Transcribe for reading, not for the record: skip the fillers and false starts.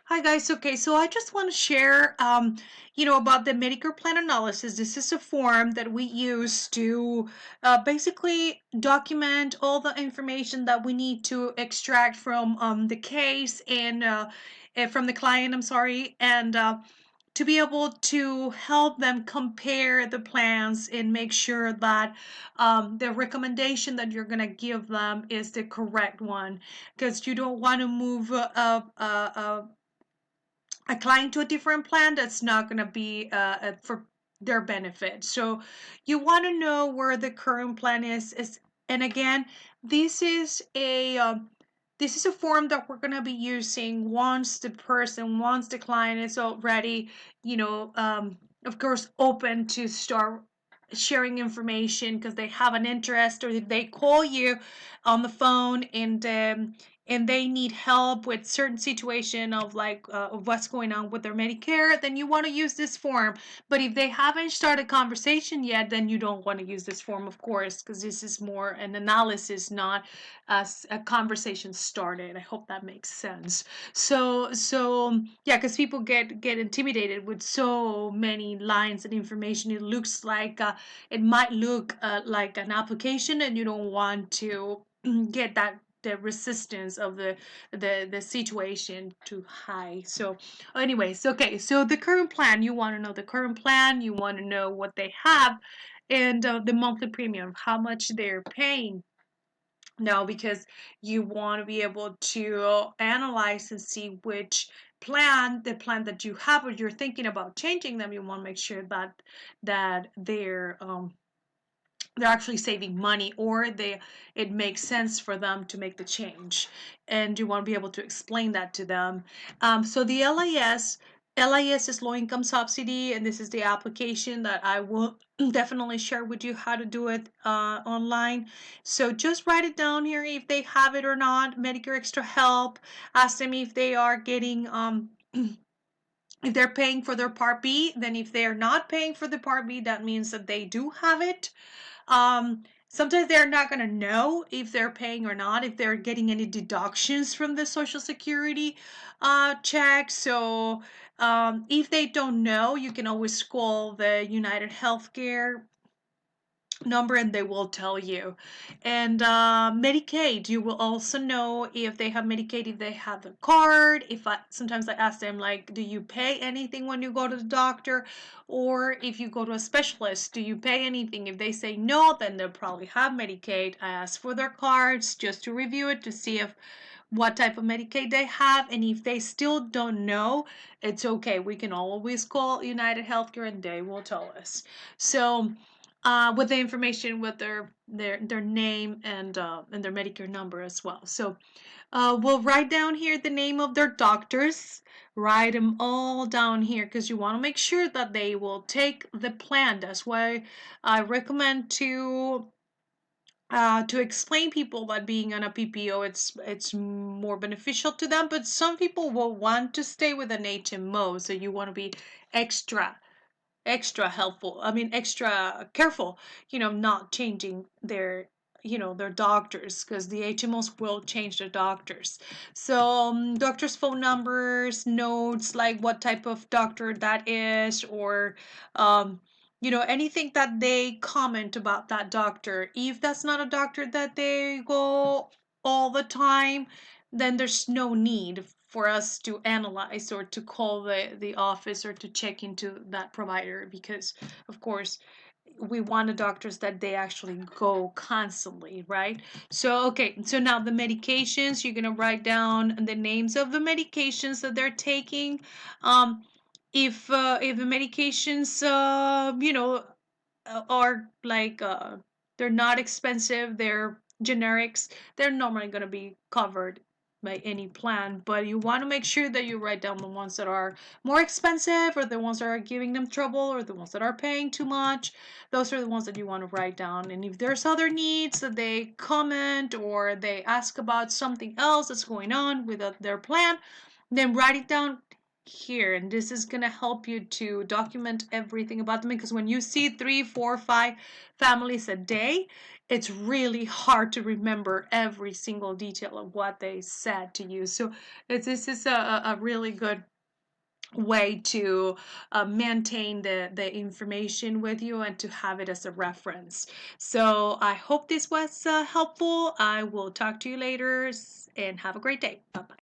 Hi guys. Okay, so I just want to share, about the Medicare plan analysis. This is a form that we use to basically document all the information that we need to extract from the case and from the client. I'm sorry, and to be able to help them compare the plans and make sure that the recommendation that you're gonna give them is the correct one, because you don't want to move a client to a different plan that's not going to be for their benefit. So you want to know where the current plan is. And again, this is a form that we're going to be using once the client is already, of course, open to start sharing information because they have an interest, or if they call you on the phone and they need help with certain situation of of what's going on with their Medicare, then you want to use this form. But if they haven't started conversation yet, then you don't want to use this form, of course, because this is more an analysis, not a conversation started. I hope that makes sense. So yeah, because people get intimidated with so many lines and information. It might look like an application, and you don't want to get the resistance of the situation too high. So anyways, okay, so the current plan, you want to know the current plan, you want to know what they have, and the monthly premium, how much they're paying now, because you want to be able to analyze and see which the plan that you have, or you're thinking about changing them, you want to make sure that they're actually saving money, or it makes sense for them to make the change, and you want to be able to explain that to them. So the LIS is low income subsidy, and this is the application that I will definitely share with you how to do it online. So just write it down here if they have it or not. Medicare extra help, ask them if they are getting if they're paying for their Part B. Then if they're not paying for the Part B, that means that they do have it. Sometimes they're not going to know if they're paying or not, if they're getting any deductions from the Social Security check. So if they don't know, you can always call the United Healthcare number and they will tell you. And Medicaid, you will also know if they have Medicaid, if they have the card. Sometimes I ask them, like, do you pay anything when you go to the doctor, or if you go to a specialist, do you pay anything? If they say no, then they'll probably have Medicaid. I ask for their cards just to review it, to see if what type of Medicaid they have. And if they still don't know, it's okay, we can always call United Healthcare and they will tell us. So with the information, with their name and their Medicare number as well. So we'll write down here the name of their doctors. Write them all down here, because you want to make sure that they will take the plan. That's why I recommend to explain people that being on a PPO, it's more beneficial to them. But some people will want to stay with an HMO, so you want to be extra helpful. I mean, extra careful, not changing their doctors, because the HMOs will change their doctors. So doctors' phone numbers, notes, like what type of doctor that is, or anything that they comment about that doctor. If that's not a doctor that they go all the time, then there's no need for us to analyze or to call the office or to check into that provider, because of course we want the doctors that they actually go constantly, right? So okay, so now the medications, you're gonna write down the names of the medications that they're taking. um if the medications are like they're not expensive, they're generics, they're normally going to be covered by any plan. But you want to make sure that you write down the ones that are more expensive, or the ones that are giving them trouble, or the ones that are paying too much. Those are the ones that you want to write down. And if there's other needs that they comment, or they ask about something else that's going on with their plan, then write it down here, and this is gonna help you to document everything about them, because when you see 3, 4, 5 families a day, it's really hard to remember every single detail of what they said to you. So this is a really good way to maintain the information with you and to have it as a reference. So I hope this was helpful. I will talk to you later and have a great day. Bye bye.